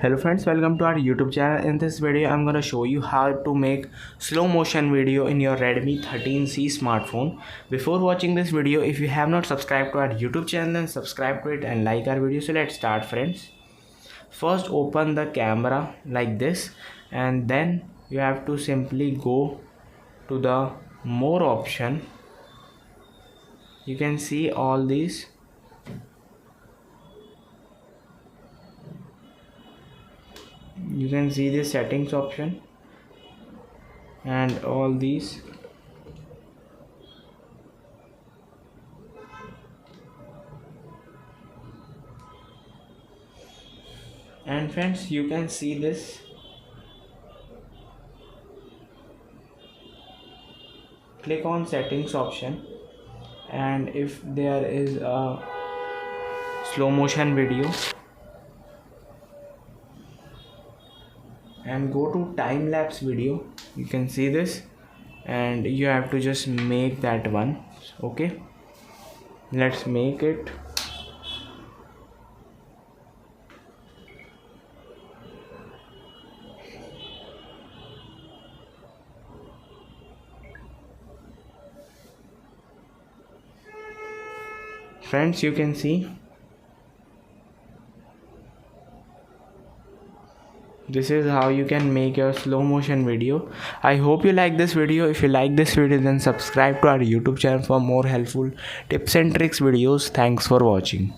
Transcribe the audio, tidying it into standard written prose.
Hello friends, welcome to our YouTube channel. In this video I'm going to show you how to make slow motion video in your Redmi 13C smartphone. Before watching this video, if you have not subscribed to our YouTube channel, then subscribe to it and like our video. So let's start friends. First open the camera like this, and then you have to simply go to the more option. You can see all these. You can see the settings option and all these. And friends, you can see this. Click on settings option, and if there is a slow motion video, and go to time lapse video. You can see this, and you have to just make that one. Okay, let's make it. Friends, you can see this is how you can make your slow motion video. I hope you like this video. If you like this video, then subscribe to our YouTube channel for more helpful tips and tricks videos. Thanks for watching.